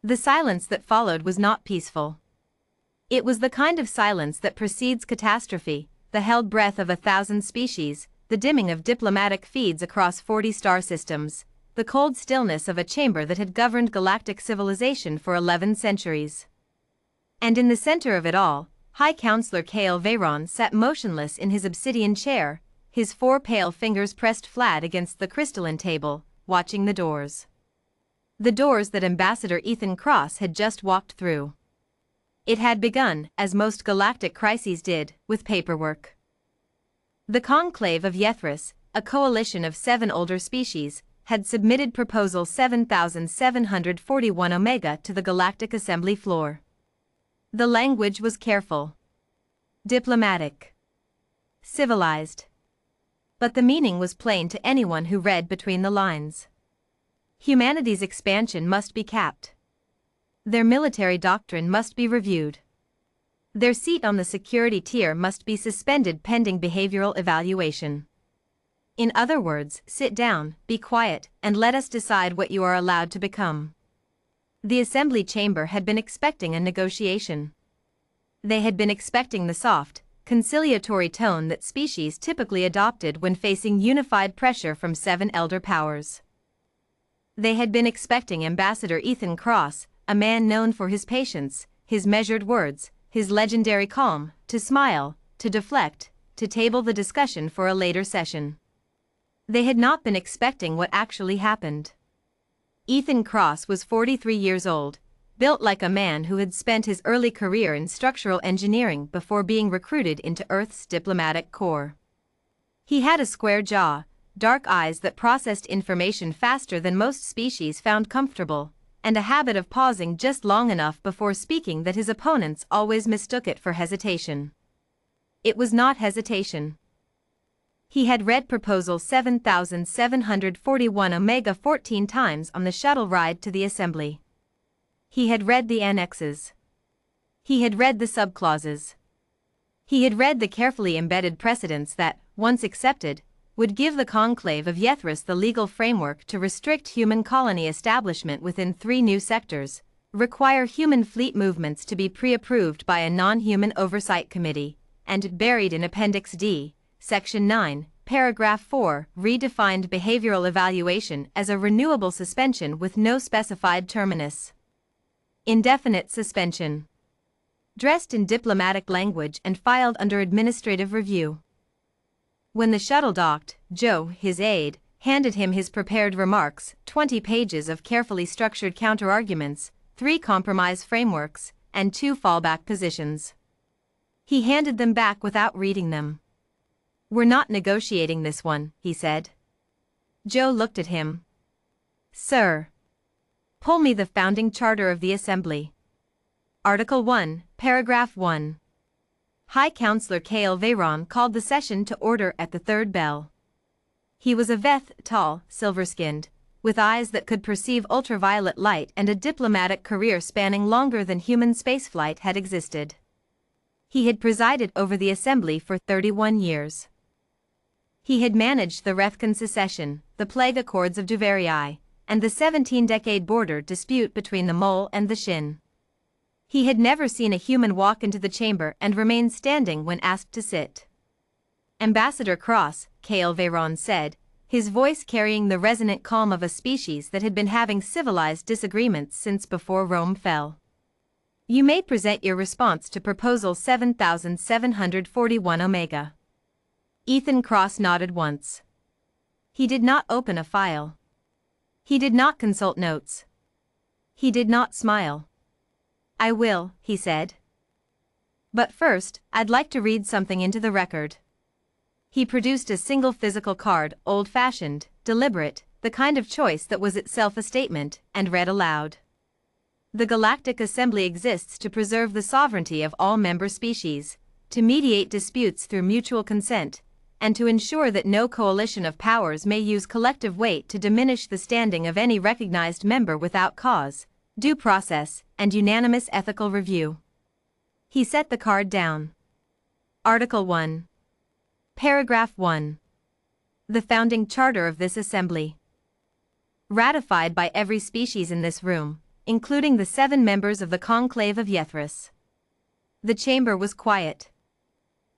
The silence that followed was not peaceful. It was the kind of silence that precedes catastrophe, the held breath of 1,000 species, the dimming of diplomatic feeds across 40 star systems, the cold stillness of a chamber that had governed galactic civilization for 11 centuries. And in the center of it all, High Counselor Kael Veyron sat motionless in his obsidian chair, his 4 pale fingers pressed flat against the crystalline table, watching the doors. The doors that Ambassador Ethan Cross had just walked through. It had begun, as most galactic crises did, with paperwork. The Conclave of Yethris, a coalition of 7 older species, had submitted Proposal 7741 Omega to the Galactic Assembly floor. The language was careful, diplomatic, civilized. But the meaning was plain to anyone who read between the lines. Humanity's expansion must be capped. Their military doctrine must be reviewed. Their seat on the security tier must be suspended pending behavioral evaluation. In other words, sit down, be quiet, and let us decide what you are allowed to become. The assembly chamber had been expecting a negotiation. They had been expecting the soft, conciliatory tone that species typically adopted when facing unified pressure from 7 elder powers. They had been expecting Ambassador Ethan Cross, a man known for his patience, his measured words, his legendary calm, to smile, to deflect, to table the discussion for a later session. They had not been expecting what actually happened. Ethan Cross was 43 years old, built like a man who had spent his early career in structural engineering before being recruited into Earth's diplomatic corps. He had a square jaw, dark eyes that processed information faster than most species found comfortable, and a habit of pausing just long enough before speaking that his opponents always mistook it for hesitation. It was not hesitation. He had read Proposal 7741 Omega 14 times on the shuttle ride to the Assembly. He had read the annexes. He had read the subclauses. He had read the carefully embedded precedents that, once accepted, would give the Conclave of Yethris the legal framework to restrict human colony establishment within 3 new sectors, require human fleet movements to be pre-approved by a non-human oversight committee, and, buried in Appendix D, Section 9, Paragraph 4, redefined behavioral evaluation as a renewable suspension with no specified terminus. Indefinite suspension. Dressed in diplomatic language and filed under administrative review. When the shuttle docked, Joe, his aide, handed him his prepared remarks, 20 pages of carefully structured counterarguments, 3 compromise frameworks, and 2 fallback positions. He handed them back without reading them. "We're not negotiating this one," he said. Joe looked at him. "Sir. Pull me the founding charter of the Assembly. Article 1, Paragraph 1. High Counselor Kael Veyron called the session to order at the 3rd bell. He was a Veth, tall, silver-skinned, with eyes that could perceive ultraviolet light and a diplomatic career spanning longer than human spaceflight had existed. He had presided over the Assembly for 31 years. He had managed the Rethkan secession, the Plague Accords of Duverii, and the 17-decade border dispute between the Mole and the Shin. He had never seen a human walk into the chamber and remain standing when asked to sit. "Ambassador Cross," Kael Veyron said, his voice carrying the resonant calm of a species that had been having civilized disagreements since before Rome fell. "You may present your response to Proposal 7741 Omega." Ethan Cross nodded once. He did not open a file. He did not consult notes. He did not smile. "I will," he said. "But first, I'd like to read something into the record." He produced a single physical card, old-fashioned, deliberate, the kind of choice that was itself a statement, and read aloud. "The Galactic Assembly exists to preserve the sovereignty of all member species, to mediate disputes through mutual consent, and to ensure that no coalition of powers may use collective weight to diminish the standing of any recognized member without cause, due process, and unanimous ethical review." He set the card down. Article 1. Paragraph 1. The founding charter of this Assembly. Ratified by every species in this room, including the 7 members of the Conclave of Yethris. The chamber was quiet.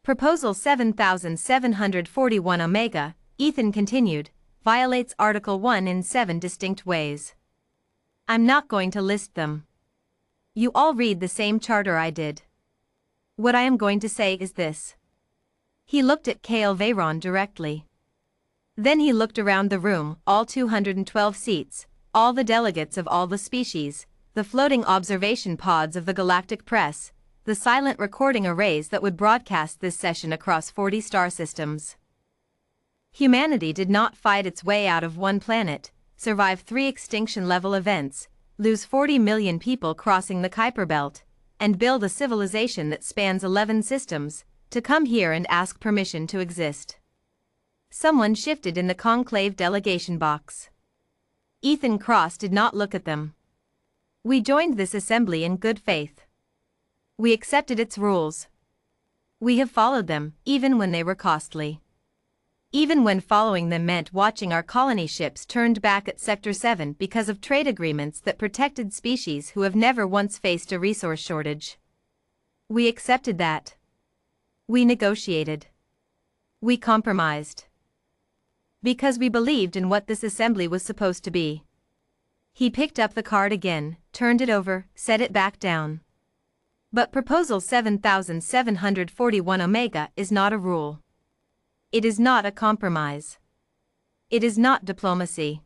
Proposal 7741 Omega, Ethan continued, violates Article 1 in 7 distinct ways. I'm not going to list them. You all read the same charter I did. What I am going to say is this. He looked at Kale Veyron directly. Then he looked around the room, all 212 seats, all the delegates of all the species, the floating observation pods of the Galactic Press, the silent recording arrays that would broadcast this session across 40 star systems. Humanity did not fight its way out of one planet, survive 3 extinction-level events, lose 40 million people crossing the Kuiper Belt, and build a civilization that spans 11 systems, to come here and ask permission to exist. Someone shifted in the conclave delegation box. Ethan Cross did not look at them. We joined this assembly in good faith. We accepted its rules. We have followed them, even when they were costly. Even when following them meant watching our colony ships turned back at Sector 7 because of trade agreements that protected species who have never once faced a resource shortage. We accepted that. We negotiated. We compromised. Because we believed in what this assembly was supposed to be. He picked up the card again, turned it over, set it back down. But Proposal 7741 Omega is not a rule. It is not a compromise. It is not diplomacy.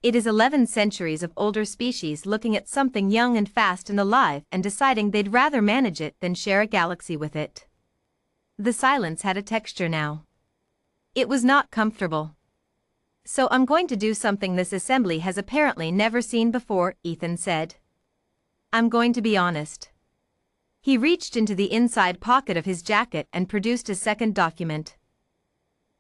It is 11 centuries of older species looking at something young and fast and alive and deciding they'd rather manage it than share a galaxy with it. The silence had a texture now. It was not comfortable. So I'm going to do something this assembly has apparently never seen before, Ethan said. I'm going to be honest. He reached into the inside pocket of his jacket and produced a second document.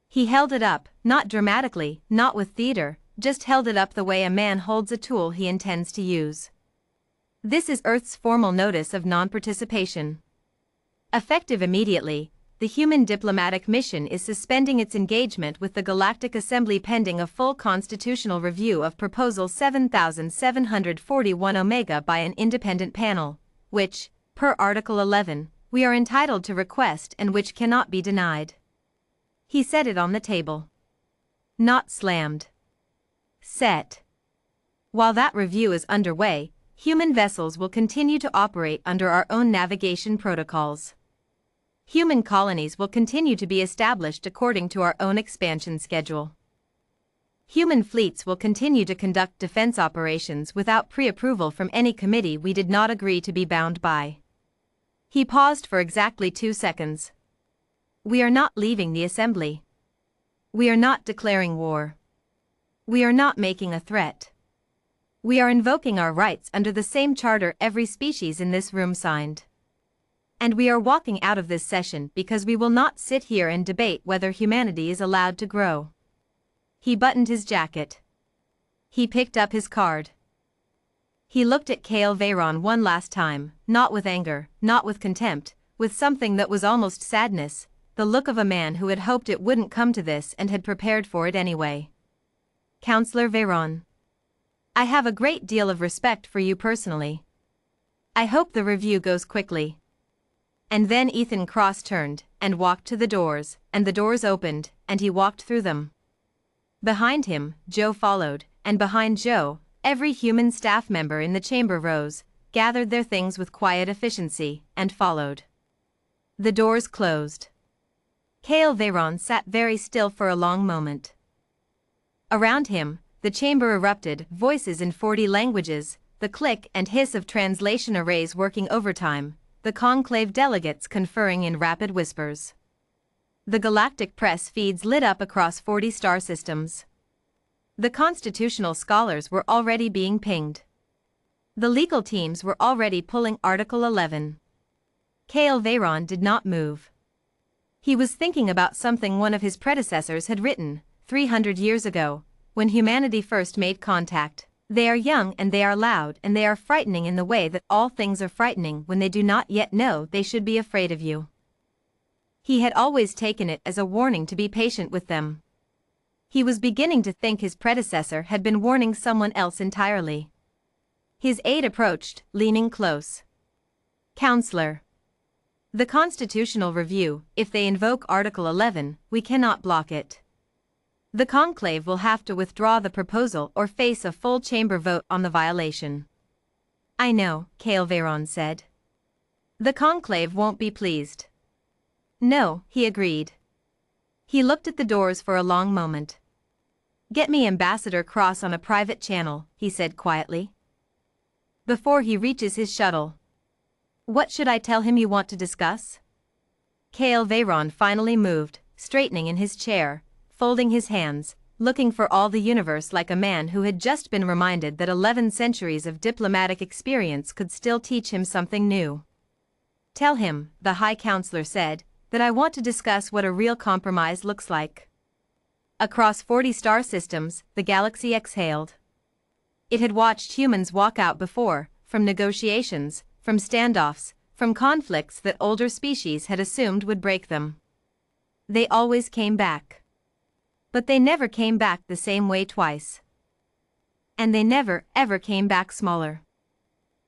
He held it up, not dramatically, not with theater, just held it up the way a man holds a tool he intends to use. This is Earth's formal notice of non-participation. Effective immediately, the human diplomatic mission is suspending its engagement with the Galactic Assembly pending a full constitutional review of Proposal 7741 Omega by an independent panel, which, per Article 11, we are entitled to request and which cannot be denied. He set it on the table. Not slammed. Set. While that review is underway, human vessels will continue to operate under our own navigation protocols. Human colonies will continue to be established according to our own expansion schedule. Human fleets will continue to conduct defense operations without pre-approval from any committee we did not agree to be bound by. He paused for exactly 2 seconds. We are not leaving the assembly. We are not declaring war. We are not making a threat. We are invoking our rights under the same charter every species in this room signed. And we are walking out of this session because we will not sit here and debate whether humanity is allowed to grow. He buttoned his jacket. He picked up his card. He looked at Kale Veyron one last time, not with anger, not with contempt, with something that was almost sadness, the look of a man who had hoped it wouldn't come to this and had prepared for it anyway. Counselor Veyron. I have a great deal of respect for you personally. I hope the review goes quickly. And then Ethan Cross turned and walked to the doors, and the doors opened, and he walked through them. Behind him, Joe followed, and behind Joe, every human staff member in the chamber rose, gathered their things with quiet efficiency, and followed. The doors closed. Kale Veyron sat very still for a long moment. Around him, the chamber erupted, voices in 40 languages, the click and hiss of translation arrays working overtime, the conclave delegates conferring in rapid whispers. The Galactic Press feeds lit up across 40 star systems. The constitutional scholars were already being pinged. The legal teams were already pulling Article 11. Kale Veyron did not move. He was thinking about something one of his predecessors had written, 300 years ago, when humanity first made contact. They are young and they are loud and they are frightening in the way that all things are frightening when they do not yet know they should be afraid of you. He had always taken it as a warning to be patient with them. He was beginning to think his predecessor had been warning someone else entirely. His aide approached, leaning close. Counselor. The Constitutional Review, if they invoke Article 11, we cannot block it. The conclave will have to withdraw the proposal or face a full chamber vote on the violation. I know, Veyron said. The conclave won't be pleased. No, he agreed. He looked at the doors for a long moment. Get me Ambassador Cross on a private channel, he said quietly. Before he reaches his shuttle. What should I tell him you want to discuss? Veyron finally moved, straightening in his chair, folding his hands, looking for all the universe like a man who had just been reminded that 11 centuries of diplomatic experience could still teach him something new. Tell him, the High Counselor said, that I want to discuss what a real compromise looks like. Across 40 star systems, the galaxy exhaled. It had watched humans walk out before, from negotiations, from standoffs, from conflicts that older species had assumed would break them. They always came back. But they never came back the same way twice. And they never, ever came back smaller.